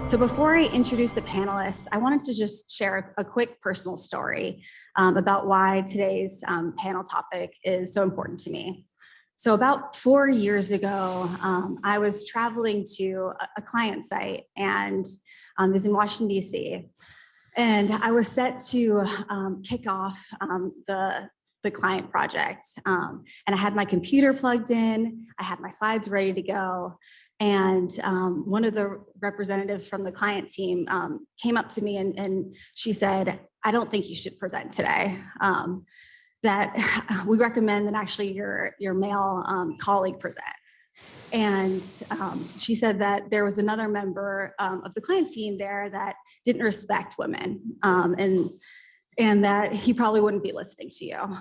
So before I introduce the panelists, I wanted to just share a quick personal story about why today's panel topic is so important to me. So about 4 years ago, I was traveling to a client site and it was in Washington, DC. And I was set to kick off the client project. And I had my computer plugged in, I had my slides ready to go. And one of the representatives from the client team came up to me and she said, "I don't think you should present today. That we recommend that actually your male colleague present." And she said that there was another member of the client team there that didn't respect women, and that he probably wouldn't be listening to you.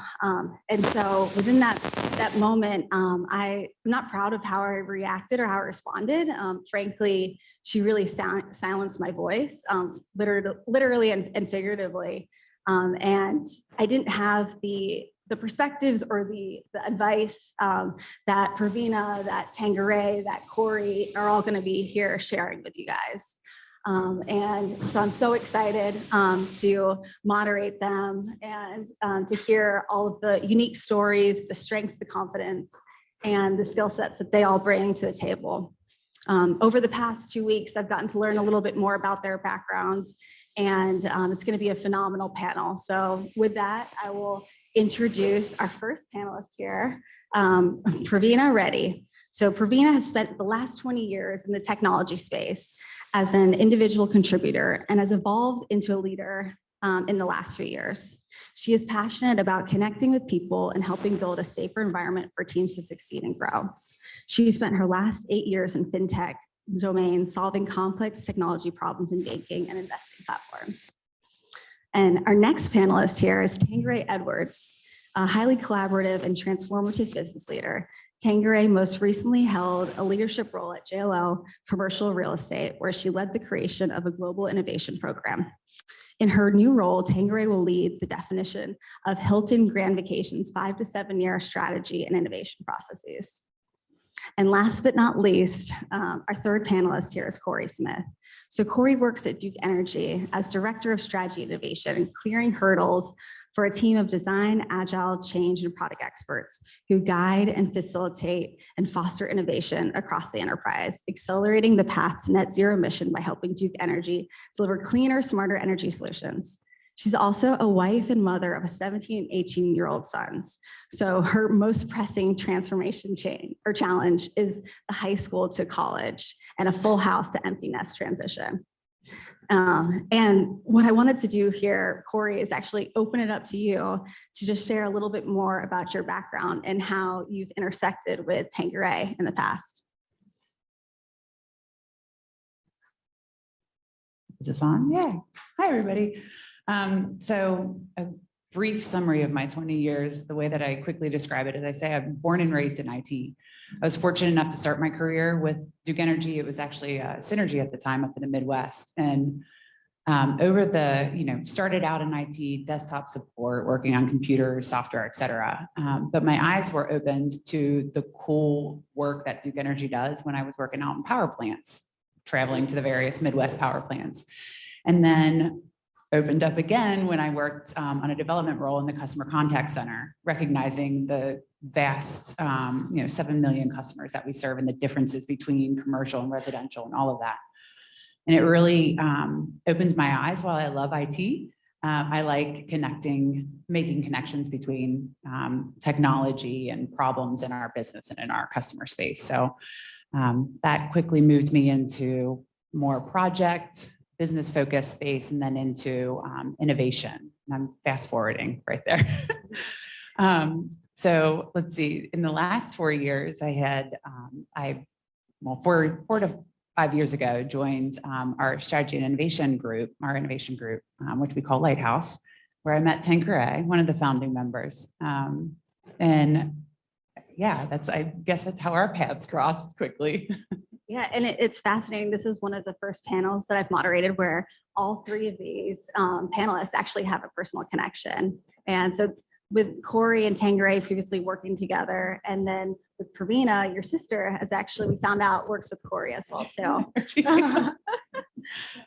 And so within that moment, I'm not proud of how I reacted or how I responded. Frankly, she really silenced my voice, literally and figuratively. And I didn't have the perspectives or the advice that Pravina, that Tangeray, that Corey are all going to be here sharing with you guys. And so I'm so excited to moderate them and to hear all of the unique stories, the strengths, the confidence, and the skill sets that they all bring to the table. Over the past 2 weeks, I've gotten to learn a little bit more about their backgrounds, and it's going to be a phenomenal panel. So with that, I will introduce our first panelist here, Pravina Reddy. So Pravina has spent the last 20 years in the technology space as an individual contributor and has evolved into a leader in the last few years. She is passionate about connecting with people and helping build a safer environment for teams to succeed and grow. She spent her last 8 years in fintech domain solving complex technology problems in banking and investing platforms. And our next panelist here is Tangeray Edwards, a highly collaborative and transformative business leader. Tangeray most recently held a leadership role at JLL Commercial Real Estate, where she led the creation of a global innovation program. In her new role, Tangeray will lead the definition of Hilton Grand Vacations' 5 to 7 year strategy and innovation processes. And last but not least, our third panelist here is Corey Smith. So Corey works at Duke Energy as Director of Strategy and Innovation, clearing hurdles for a team of design, agile, change, and product experts who guide and facilitate and foster innovation across the enterprise, accelerating the path to net zero emission by helping Duke Energy deliver cleaner, smarter energy solutions. She's also a wife and mother of a 17 and 18-year-old sons. So her most pressing transformation challenge is the high school to college and a full house to empty nest transition. And what I wanted to do here, Corey, is actually open it up to you to just share a little bit more about your background and how you've intersected with Tangeray in the past. Is this on? Yeah. Hi, everybody. So a brief summary of my 20 years, the way that I quickly describe it is I say I'm born and raised in IT. I was fortunate enough to start my career with Duke Energy. It was actually Synergy at the time up in the Midwest. And started out in IT, desktop support, working on computers, software, et cetera. But my eyes were opened to the cool work that Duke Energy does when I was working out in power plants, traveling to the various Midwest power plants. And then opened up again when I worked on a development role in the customer contact center, recognizing the vast, 7 million customers that we serve and the differences between commercial and residential and all of that. And it really opened my eyes. While I love IT, I like making connections between technology and problems in our business and in our customer space. So that quickly moved me into more project, business focused space, and then into innovation. And I'm fast forwarding right there. So let's see, in the last 4 years, I had, 4 to 5 years ago, joined our strategy and innovation group, which we call Lighthouse, where I met Tangeray, one of the founding members. And yeah, I guess that's how our paths crossed quickly. Yeah, and it's fascinating. This is one of the first panels that I've moderated where all three of these panelists actually have a personal connection. And so with Corey and Tangeray previously working together, and then with Pravina, your sister, has actually, we found out, works with Corey as well too.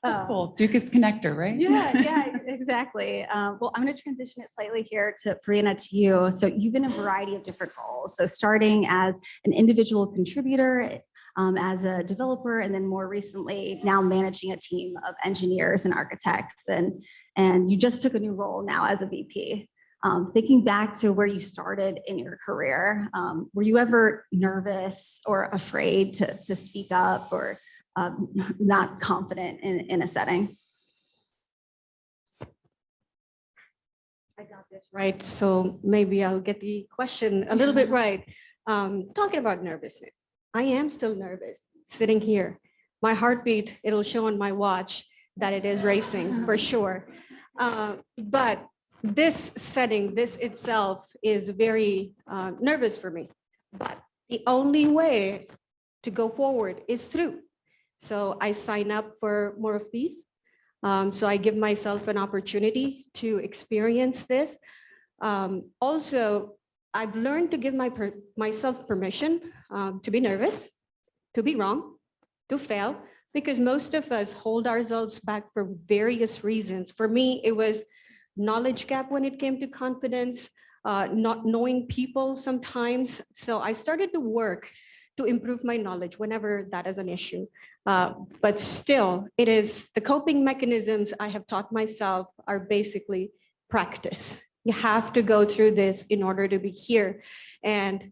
That's cool. Duke's connector, right? Yeah, exactly. Well, I'm going to transition it slightly here to Brianna, to you. So you've been in a variety of different roles. So starting as an individual contributor, as a developer, and then more recently now managing a team of engineers and architects. And you just took a new role now as a VP. Thinking back to where you started in your career, were you ever nervous or afraid to speak up or not confident in a setting? I got this right, so maybe I'll get the question a little bit right. Talking about nervousness, I am still nervous sitting here. My heartbeat, it'll show on my watch that it is racing for sure. But this setting, this itself is very nervous for me. But the only way to go forward is through. So I sign up for more of these. So I give myself an opportunity to experience this. Also, I've learned to give myself permission to be nervous, to be wrong, to fail, because most of us hold ourselves back for various reasons. For me, it was knowledge gap when it came to confidence, not knowing people sometimes. So I started to work to improve my knowledge whenever that is an issue. But still, it is the coping mechanisms I have taught myself are basically practice. You have to go through this in order to be here. And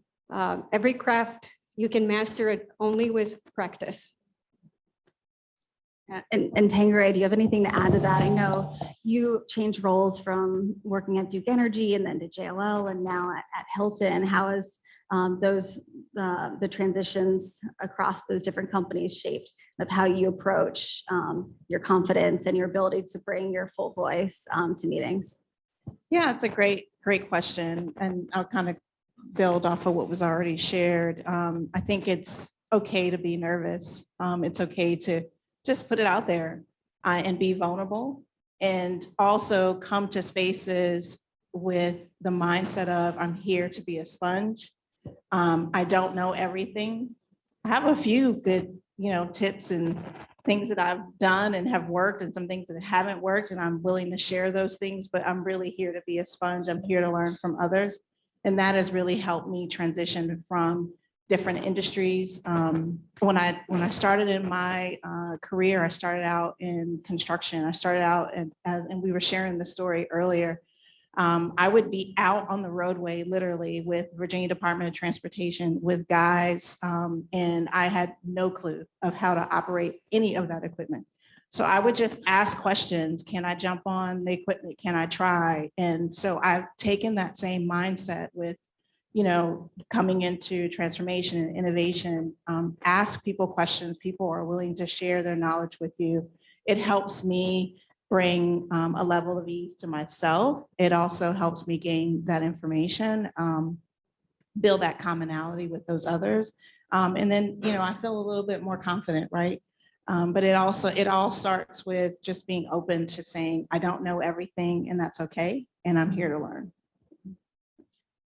every craft, you can master it only with practice. And Tangeray, do you have anything to add to that? I know you changed roles from working at Duke Energy and then to JLL and now at Hilton. How has the transitions across those different companies shaped of how you approach your confidence and your ability to bring your full voice to meetings? Yeah, it's a great question. And I'll kind of build off of what was already shared. I think it's okay to be nervous. It's okay to just put it out there and be vulnerable, and also come to spaces with the mindset of I'm here to be a sponge. I don't know everything. I have a few good, tips and things that I've done and have worked, and some things that haven't worked, and I'm willing to share those things, but I'm really here to be a sponge. I'm here to learn from others. And that has really helped me transition from different industries. When I started in my career, I started out in construction. I started out and we were sharing the story earlier. I would be out on the roadway, literally with Virginia Department of Transportation with guys, and I had no clue of how to operate any of that equipment. So I would just ask questions. Can I jump on the equipment? Can I try? And so I've taken that same mindset with, coming into transformation and innovation. Ask people questions. People are willing to share their knowledge with you. It helps me bring a level of ease to myself. It also helps me gain that information, build that commonality with those others. And then, I feel a little bit more confident, right? But it all starts with just being open to saying, I don't know everything, and that's okay. And I'm here to learn.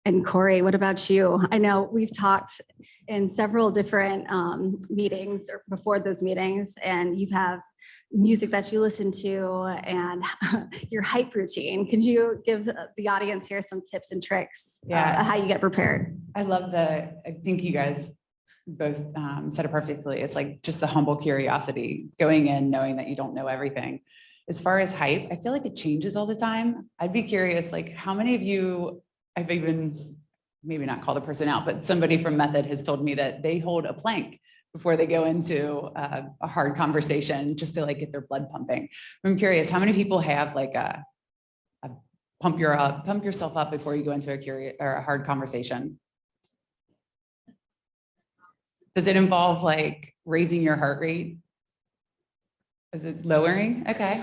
And Corey, what about you? I know we've talked in several different meetings or before those meetings, and you have music that you listen to and your hype routine. Could you give the audience here some tips and tricks how you get prepared? I love I think you guys both said it perfectly. It's like just the humble curiosity, going in, knowing that you don't know everything. As far as hype, I feel like it changes all the time. I'd be curious, like how many of you, I've even maybe not called a person out, but somebody from Method has told me that they hold a plank before they go into a hard conversation just to like get their blood pumping. I'm curious, how many people have like a pump yourself up before you go into a hard conversation? Does it involve like raising your heart rate? Is it lowering? Okay.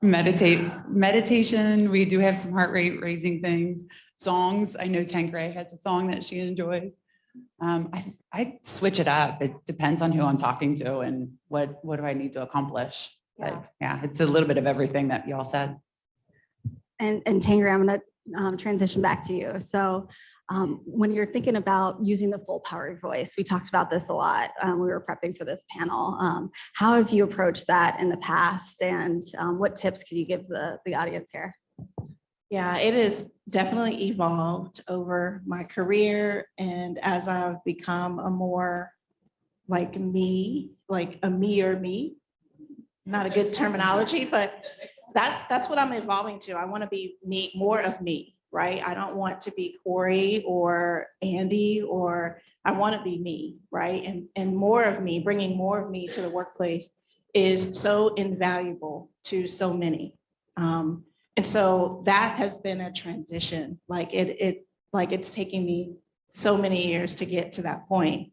Meditation. We do have some heart rate raising things. Songs. I know Tangeray has a song that she enjoys. I switch it up. It depends on who I'm talking to and what do I need to accomplish. But yeah, it's a little bit of everything that y'all said. And Tangeray, I'm going to transition back to you. So When you're thinking about using the full power of voice, we talked about this a lot. We were prepping for this panel. How have you approached that in the past, and what tips can you give the audience here? Yeah, it has definitely evolved over my career. And as I've become a more like me, like a me or me, not a good terminology, but that's what I'm evolving to. I want to be me, more of me, right? I don't want to be Corey or Andy, or I want to be me, right? And more of me, bringing more of me to the workplace is so invaluable to so many. And so that has been a transition. Like it's taking me so many years to get to that point.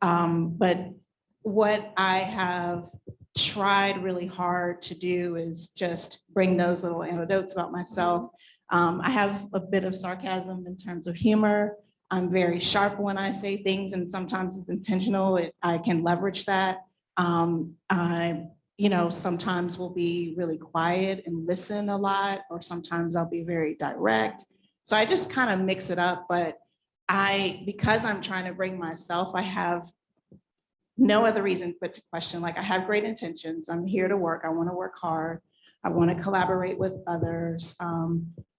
But what I have tried really hard to do is just bring those little anecdotes about myself. I have a bit of sarcasm in terms of humor. I'm very sharp when I say things, and sometimes it's intentional. I can leverage that. Sometimes will be really quiet and listen a lot, or sometimes I'll be very direct. So I just kind of mix it up. But because I'm trying to bring myself, I have no other reason but to question. Like, I have great intentions. I'm here to work. I want to work hard. I want to collaborate with others,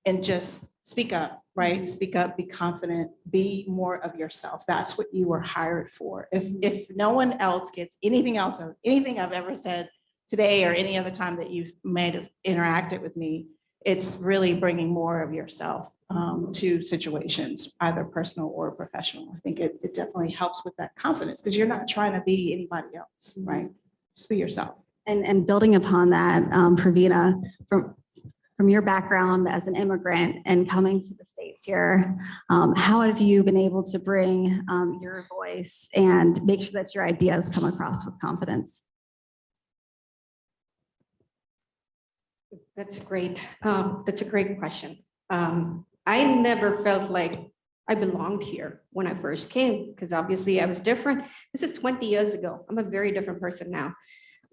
and just speak up, right? Speak up, be confident, be more of yourself. That's what you were hired for. If no one else gets anything else, or anything I've ever said today or any other time that you've interacted with me, it's really bringing more of yourself to situations, either personal or professional. I think it definitely helps with that confidence, because you're not trying to be anybody else, right? Just be yourself. And building upon that, Pravina, from your background as an immigrant and coming to the States here, how have you been able to bring your voice and make sure that your ideas come across with confidence? That's great. That's a great question. I never felt like I belonged here when I first came, because obviously I was different. This is 20 years ago. I'm a very different person now.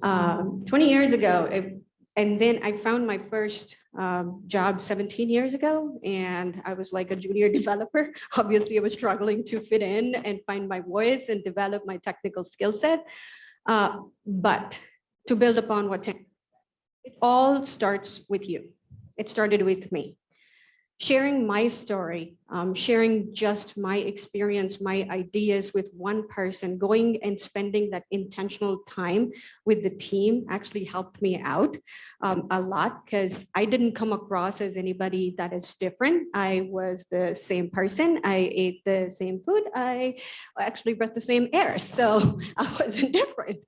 20 years ago, and then I found my first job 17 years ago, and I was like a junior developer. Obviously, I was struggling to fit in and find my voice and develop my technical skill set. But to build upon what it all starts with you. It started with me. Sharing my story, sharing just my experience, my ideas with one person, going and spending that intentional time with the team actually helped me out a lot, because I didn't come across as anybody that is different. I was the same person. I ate the same food. I actually breathed the same air. So I wasn't different.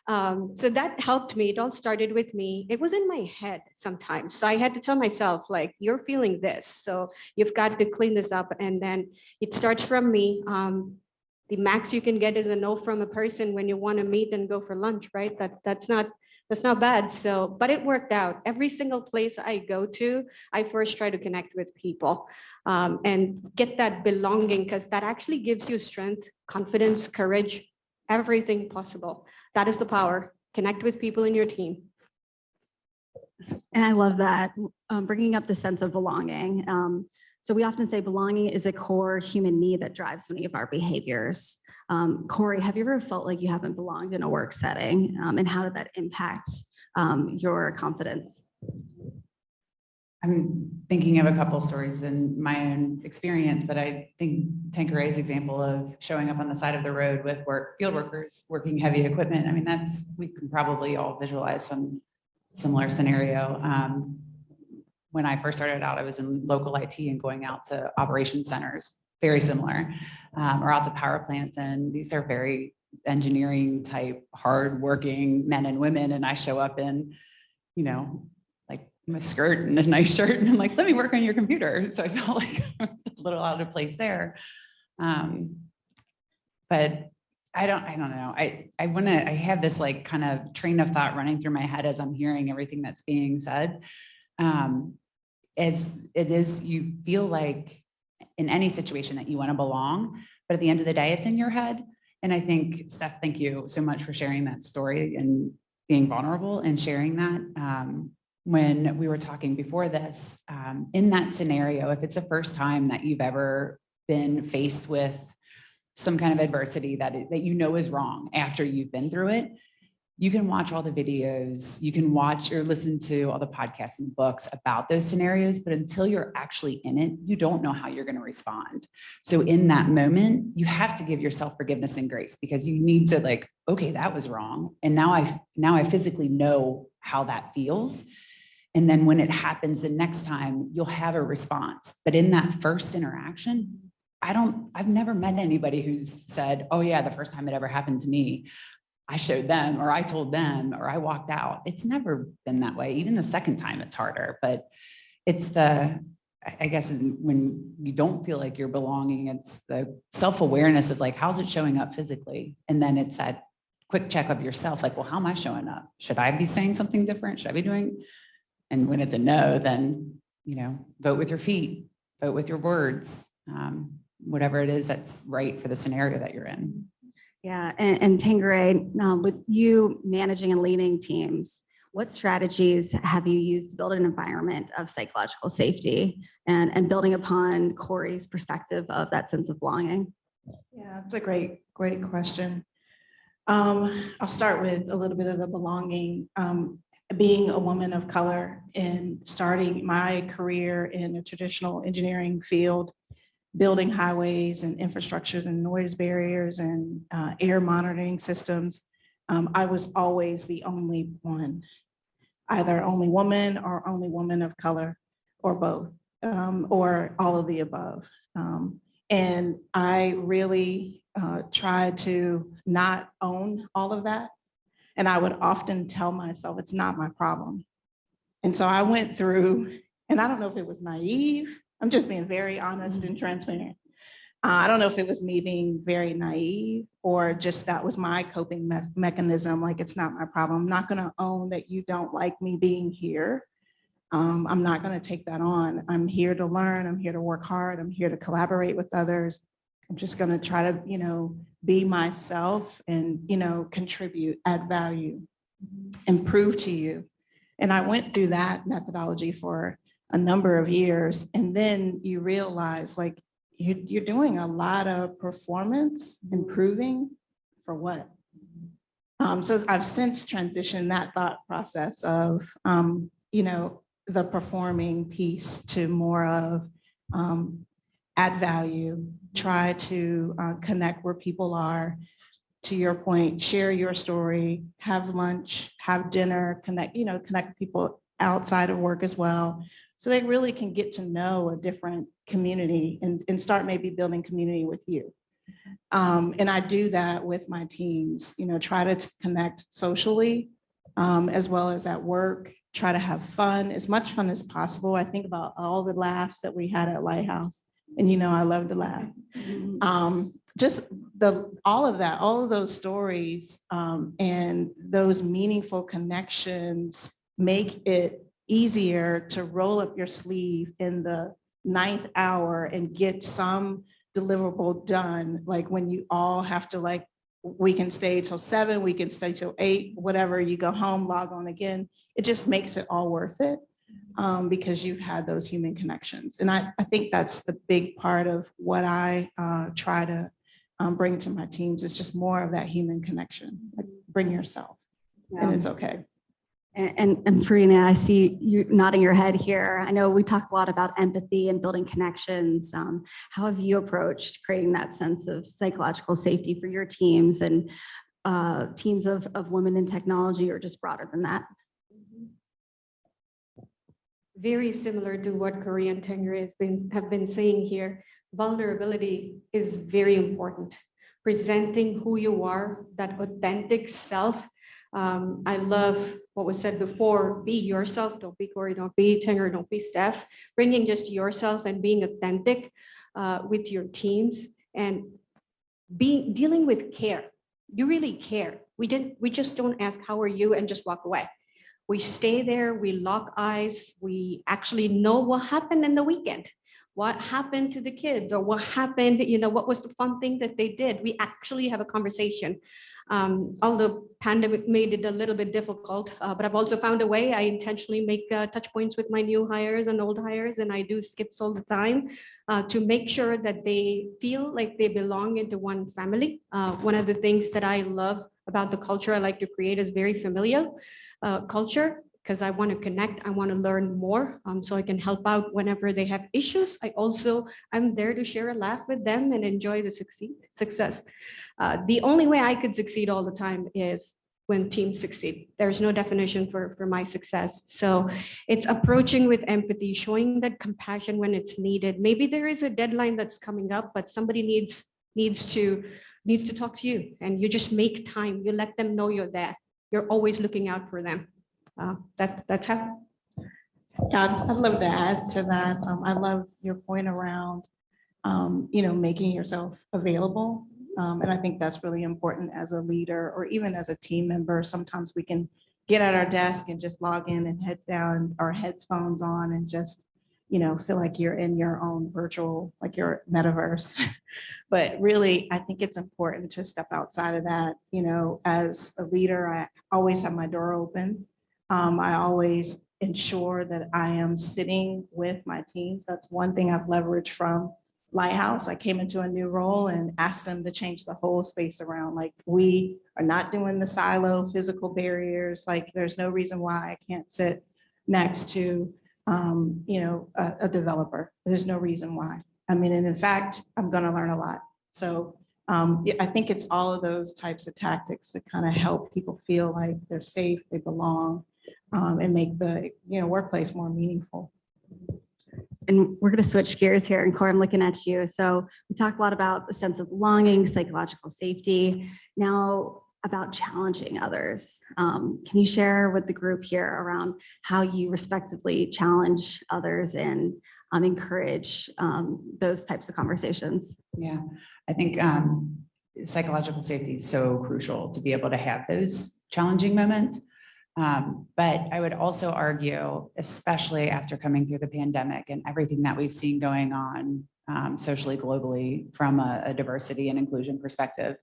So that helped me. It all started with me. It was in my head sometimes. So I had to tell myself, like, you're feeling this, so you've got to clean this up. And then it starts from me. The max you can get is a no from a person when you want to meet and go for lunch, right? That's not bad. So, but it worked out. Every single place I go to, I first try to connect with people and get that belonging, because that actually gives you strength, confidence, courage, everything possible. That is the power. Connect with people in your team. And I love that, bringing up the sense of belonging. So we often say belonging is a core human need that drives many of our behaviors. Corey, have you ever felt like you haven't belonged in a work setting? And how did that impact your confidence? I'm thinking of a couple stories in my own experience, but I think Tanqueray's example of showing up on the side of the road with field workers working heavy equipment. I mean, we can probably all visualize some similar scenario. When I first started out, I was in local IT and going out to operation centers, very similar, or out to power plants. And these are very engineering type, hardworking men and women. And I show up in, like my skirt and a nice shirt, and I'm like, let me work on your computer. So I felt like I was a little out of place there. But I don't know. I have this like kind of train of thought running through my head as I'm hearing everything that's being said. As it is, you feel like in any situation that you want to belong, but at the end of the day, it's in your head. And I think, Steph, thank you so much for sharing that story and being vulnerable and sharing that. When we were talking before this, in that scenario, if it's the first time that you've ever been faced with some kind of adversity that you know is wrong after you've been through it, you can watch all the videos, you can watch or listen to all the podcasts and books about those scenarios, but until you're actually in it, you don't know how you're going to respond. So in that moment, you have to give yourself forgiveness and grace, because you need to like, okay, that was wrong. And now I physically know how that feels. And then when it happens the next time, you'll have a response. But in that first interaction, I've never met anybody who's said, oh yeah, the first time it ever happened to me, I showed them, or I told them, or I walked out. It's never been that way. Even the second time it's harder, but it's I guess when you don't feel like you're belonging, it's the self-awareness of like, how's it showing up physically? And then it's that quick check of yourself, like, well, how am I showing up? Should I be saying something different? Should I be doing? And when it's a no, then, vote with your feet, vote with your words, whatever it is that's right for the scenario that you're in. Yeah, and Tangeray, with you managing and leading teams, what strategies have you used to build an environment of psychological safety and building upon Corey's perspective of that sense of belonging? Yeah, it's a great question. I'll start with a little bit of the belonging. Being a woman of color and starting my career in a traditional engineering field, building highways and infrastructures and noise barriers and air monitoring systems, I was always the only one, either only woman or only woman of color, or both, or all of the above. And I really tried to not own all of that. And I would often tell myself, it's not my problem. And so I went through, and I don't know if it was naive, I'm just being very honest and transparent. I don't know if it was me being very naive or just that was my coping mechanism. Like, it's not my problem. I'm not going to own that you don't like me being here. I'm not going to take that on. I'm here to learn. I'm here to work hard. I'm here to collaborate with others. I'm just going to try to, be myself and, contribute, add value, and prove to you. And I went through that methodology for a number of years. And then you realize, like, you're doing a lot of performance improving for what? So I've since transitioned that thought process of, the performing piece to more of add value, try to connect where people are. To your point, share your story, have lunch, have dinner, connect people outside of work as well. So they really can get to know a different community and start maybe building community with you. And I do that with my teams, try to connect socially as well as at work, try to have fun, as much fun as possible. I think about all the laughs that we had at Lighthouse, and I love to laugh. Just all of those stories and those meaningful connections make it easier to roll up your sleeve in the 9th hour and get some deliverable done. Like when you all have to, we can stay till 7, we can stay till 8, whatever, you go home, log on again. It just makes it all worth it because you've had those human connections. And I think that's the big part of what I try to bring to my teams. It's just more of that human connection. Like, bring yourself, and it's okay. And Farina, I see you nodding your head here. I know we talked a lot about empathy and building connections. How have you approached creating that sense of psychological safety for your teams and teams of women in technology, or just broader than that? Very similar to what Corey and Tangeray have been saying here. Vulnerability is very important. Presenting who you are, that authentic self. I love what was said before, be yourself, don't be Corey, don't be Tangeray, don't be Steph. Bringing just yourself and being authentic with your teams and dealing with care. You really care. We just don't ask, how are you, and just walk away. We stay there, we lock eyes, we actually know what happened in the weekend. what happened to the kids, or what happened, what was the fun thing that they did. We actually have a conversation. Although pandemic made it a little bit difficult, but I've also found a way. I intentionally make touch points with my new hires and old hires, and I do skips all the time to make sure that they feel like they belong into one family. One of the things that I love about the culture I like to create is very familial culture, because I want to connect, I want to learn more, so I can help out whenever they have issues. I'm there to share a laugh with them and enjoy the success. The only way I could succeed all the time is when teams succeed. There's no definition for my success. So it's approaching with empathy, showing that compassion when it's needed. Maybe there is a deadline that's coming up, but somebody needs to talk to you, and you just make time. You let them know you're there. You're always looking out for them. That's how. Yeah, I'd love to add to that. I love your point around, making yourself available. And I think that's really important as a leader or even as a team member. Sometimes we can get at our desk and just log in and heads down, our headphones on, and just, feel like you're in your own virtual, like your metaverse. But really, I think it's important to step outside of that. As a leader, I always have my door open. I always ensure that I am sitting with my teams. That's one thing I've leveraged from Lighthouse. I came into a new role and asked them to change the whole space around. Like, we are not doing the silo physical barriers. Like, there's no reason why I can't sit next to, a developer. There's no reason why. I mean, and in fact, I'm going to learn a lot. So I think it's all of those types of tactics that kind of help people feel like they're safe, they belong, and make the workplace more meaningful. And we're going to switch gears here. And Corey, I'm looking at you. So we talked a lot about the sense of belonging, psychological safety. Now about challenging others. Can you share with the group here around how you respectively challenge others and encourage those types of conversations? Yeah, I think psychological safety is so crucial to be able to have those challenging moments. But I would also argue, especially after coming through the pandemic and everything that we've seen going on socially, globally, from a diversity and inclusion perspective,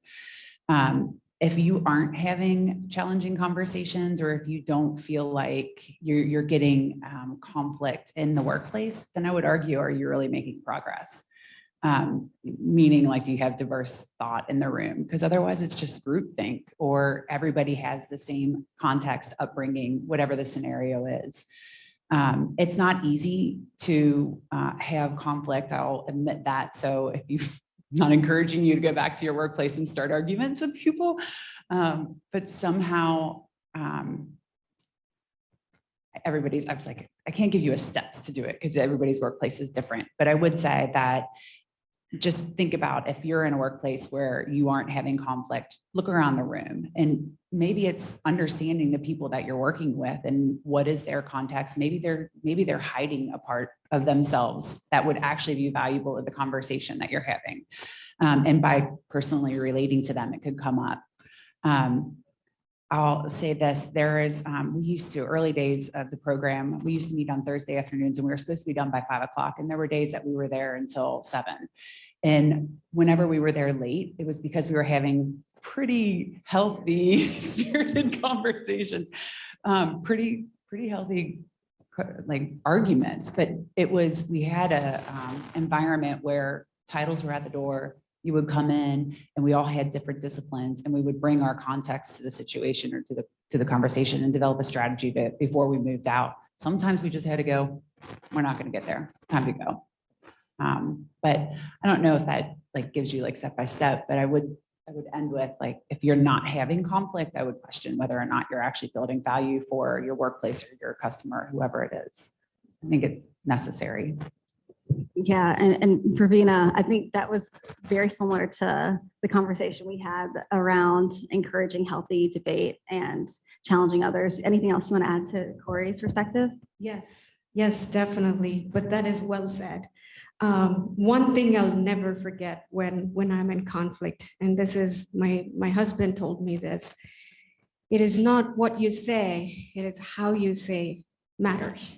if you aren't having challenging conversations, or if you don't feel like you're getting conflict in the workplace, then I would argue, are you really making progress? Meaning, like, do you have diverse thought in the room? Because otherwise it's just groupthink, or everybody has the same context, upbringing, whatever the scenario is. It's not easy to have conflict. I'll admit that. So if you've not encouraging you to go back to your workplace and start arguments with people, but somehow I was like, I can't give you a steps to do it because everybody's workplace is different. But I would say that just think about, if you're in a workplace where you aren't having conflict, look around the room, and maybe it's understanding the people that you're working with and what is their context. Maybe they're hiding a part of themselves that would actually be valuable in the conversation that you're having. And by personally relating to them, it could come up. I'll say this, we used to, early days of the program, we used to meet on Thursday afternoons, and we were supposed to be done by 5 o'clock. And there were days that we were there until 7. And whenever we were there late, it was because we were having pretty healthy, spirited conversations, pretty healthy, like, arguments. But we had a environment where titles were at the door. You would come in, and we all had different disciplines, and we would bring our context to the situation or to the conversation and develop a strategy before we moved out. Sometimes we just had to go, we're not going to get there, time to go. But I don't know if that gives you step by step, but I would end with, if you're not having conflict, I would question whether or not you're actually building value for your workplace or your customer, whoever it is. I think it's necessary. Yeah, and Pravina, I think that was very similar to the conversation we had around encouraging healthy debate and challenging others. Anything else you want to add to Corey's perspective? Yes, definitely. But that is well said. One thing I'll never forget when I'm in conflict, and this is my husband told me this, it is not what you say, it is how you say matters.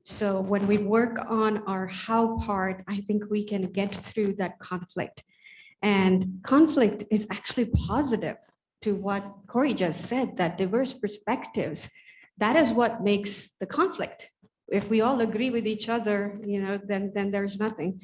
So when we work on our how part, I think we can get through that conflict. And conflict is actually positive to what Corey just said, that diverse perspectives, that is what makes the conflict. If we all agree with each other, then there's nothing.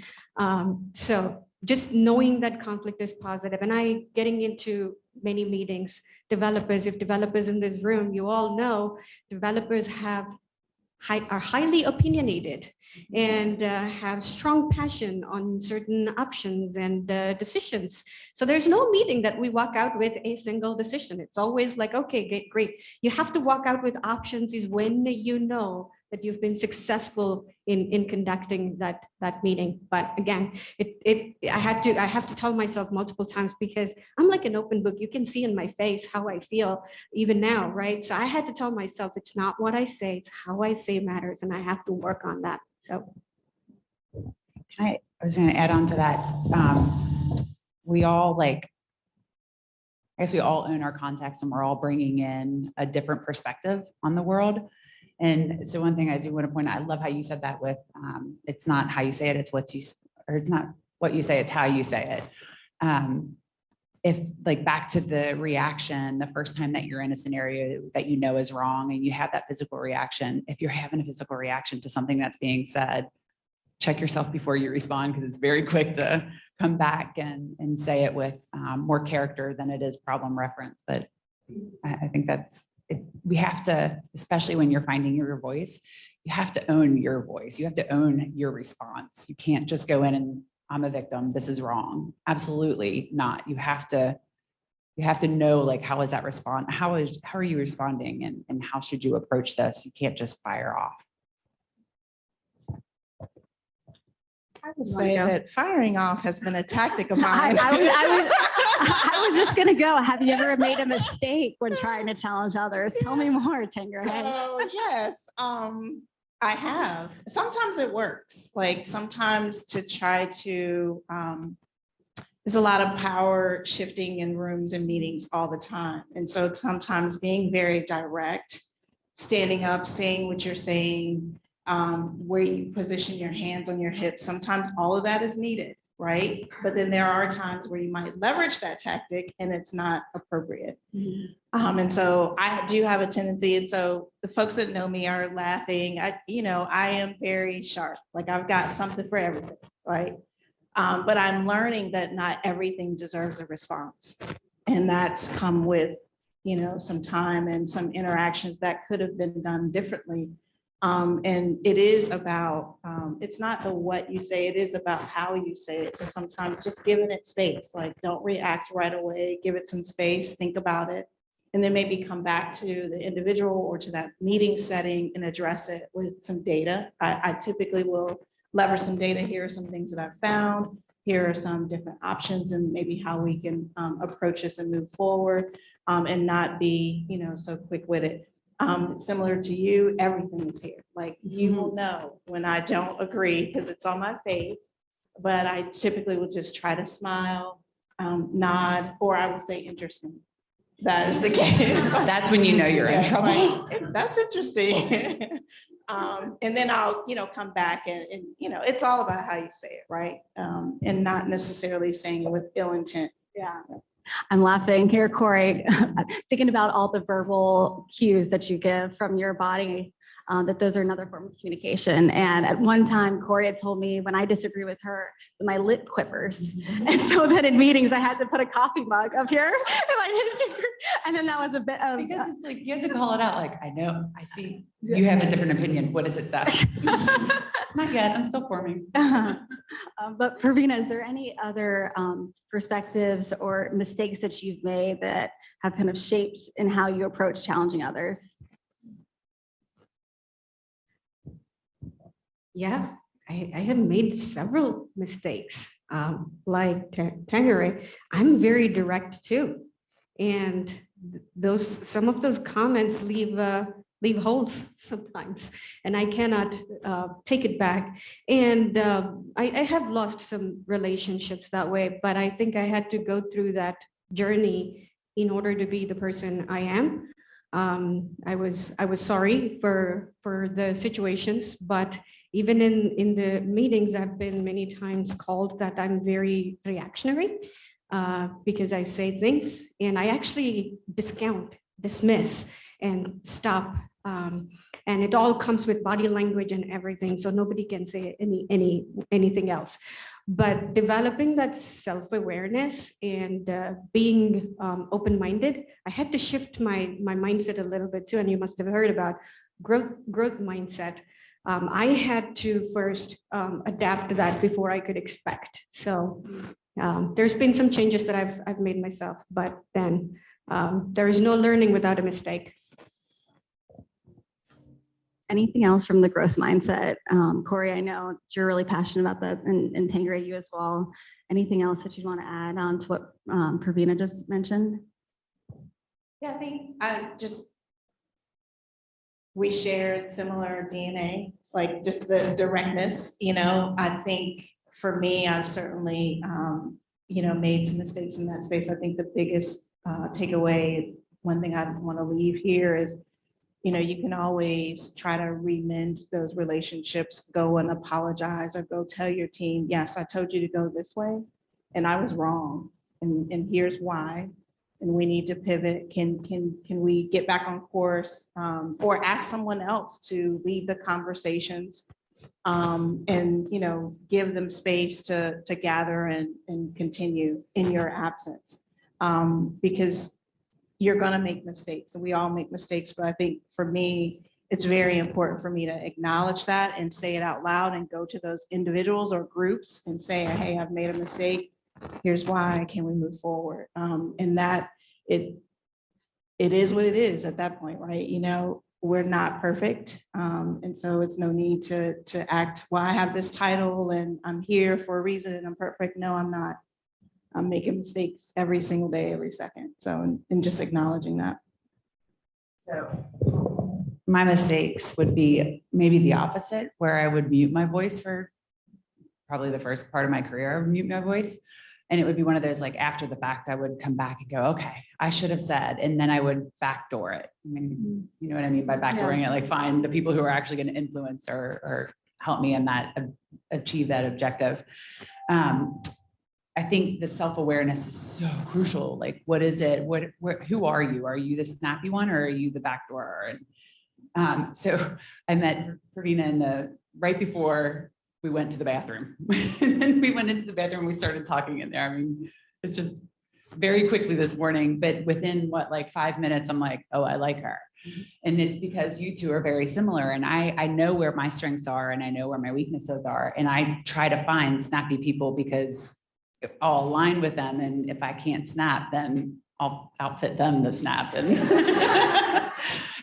So just knowing that conflict is positive, and I getting into many meetings, developers, if developers in this room, you all know developers are highly opinionated and have strong passion on certain options and decisions. So there's no meeting that we walk out with a single decision. It's always like, okay, great. You have to walk out with options is when you know that you've been successful in conducting that meeting. But again, I have to tell myself multiple times, because I'm like an open book. You can see in my face how I feel even now, right? So I had to tell myself, it's not what I say, it's how I say matters, and I have to work on that. So I was going to add on to that. We all I guess we all own our context, and we're all bringing in a different perspective on the world. And so one thing I do want to point out, I love how you said that with, it's not how you say it, it's it's not what you say, it's how you say it. If back to the reaction, the first time that you're in a scenario that you know is wrong and you have that physical reaction, if you're having a physical reaction to something that's being said, check yourself before you respond, because it's very quick to come back and say it with more character than it is problem reference. But I think we have to, especially when you're finding your voice, you have to own your voice. You have to own your response. You can't just go in and I'm a victim, this is wrong. Absolutely not. You have to know, how is that respond? How are you responding, and how should you approach this? You can't just fire off. I would say that firing off has been a tactic of mine. I was just gonna go. Have you ever made a mistake when trying to challenge others? Tell me more, Tangerine. So yes, I have. Sometimes it works. Sometimes to try to, there's a lot of power shifting in rooms and meetings all the time. And so sometimes being very direct, standing up, saying what you're saying, where you position your hands on your hips, sometimes all of that is needed, right? But then there are times where you might leverage that tactic and it's not appropriate. And so I do have a tendency, and so the folks that know me are laughing. I am very sharp. I've got something for everything, right? But I'm learning that not everything deserves a response, and that's come with some time and some interactions that could have been done differently. And it is about, it's not the what you say, it is about how you say it. So sometimes just giving it space, don't react right away, give it some space, think about it, and then maybe come back to the individual or to that meeting setting and address it with some data. I typically will leverage some data. Here are some things that I've found. Here are some different options and maybe how we can approach this and move forward, and not be, so quick with it. Similar to you, everything is here. You will know when I don't agree because it's on my face, but I typically will just try to smile, nod, or I will say interesting. That is the case. That's when you know you're in trouble. That's interesting. And then I'll, come back and it's all about how you say it, right? And not necessarily saying it with ill intent. Yeah. I'm laughing here, Corey, thinking about all the verbal cues that you give from your body, that those are another form of communication. And at one time, Corey had told me when I disagree with her, my lip quivers. And so then in meetings, I had to put a coffee mug up here. And then that was a bit of... Because it's you have to call it out. I know, I see you have a different opinion. What is it that? Not yet, I'm still forming. But Pravina, is there any other perspectives or mistakes that you've made that have kind of shaped in how you approach challenging others? yeah, I have made several mistakes. Like Tangerine, I'm very direct too. And some of those comments leave holes sometimes, and I cannot take it back. And I have lost some relationships that way, but I think I had to go through that journey in order to be the person I am. I was sorry for the situations, but even in the meetings, I've been many times called that I'm very reactionary because I say things and I actually discount, dismiss, and stop. And it all comes with body language and everything, so nobody can say anything else. But developing that self-awareness and being open-minded, I had to shift my mindset a little bit too. And you must have heard about growth mindset. I had to first adapt to that before I could expect. So there's been some changes that I've made myself, but then there is no learning without a mistake. Anything else from the growth mindset? Corey, I know you're really passionate about that, and Tangeray, you as well. Anything else that you'd want to add on to what Pravina just mentioned? Yeah, I think we shared similar DNA. It's like just the directness, I think for me, I've certainly, made some mistakes in that space. I think the biggest takeaway, one thing I want to leave here is, you can always try to remend those relationships, go and apologize or go tell your team, yes, I told you to go this way and I was wrong. And here's why. And we need to pivot. Can we get back on course, or ask someone else to lead the conversations, and give them space to gather and continue in your absence, because you're going to make mistakes, and we all make mistakes. But I think for me, it's very important for me to acknowledge that and say it out loud and go to those individuals or groups and say, hey, I've made a mistake. Here's why. Can we move forward? And that it is what it is at that point, right? We're not perfect. And so it's no need to act, well, I have this title and I'm here for a reason and I'm perfect. No, I'm not. I'm making mistakes every single day, every second. So, and just acknowledging that. So my mistakes would be maybe the opposite, where I would mute my voice for probably the first part of my career. I would mute my voice. And it would be one of those, like, after the fact, I would come back and go, okay, I should have said, and then I would backdoor it. I mean, you know what I mean by backdooring it, like find the people who are actually going to influence or help me in that, achieve that objective. I think the self-awareness is so crucial. Like, what is it? Who are you? Are you the snappy one or are you the backdoor? And so I met Pravina right before we went to the bathroom. And then we went into the bathroom and we started talking in there. I mean, it's just very quickly this morning, but within 5 minutes, I'm like, oh, I like her. And it's because you two are very similar. And I know where my strengths are and I know where my weaknesses are. And I try to find snappy people because I'll align with them. And if I can't snap, then I'll outfit them to snap. And,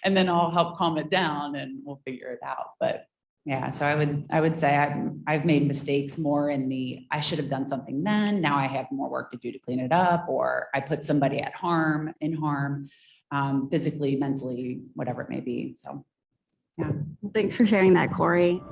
and then I'll help calm it down and we'll figure it out. But yeah, so I would say I've made mistakes more in I should have done something then. Now I have more work to do to clean it up, or I put somebody in harm, physically, mentally, whatever it may be. So, yeah. Thanks for sharing that, Corey.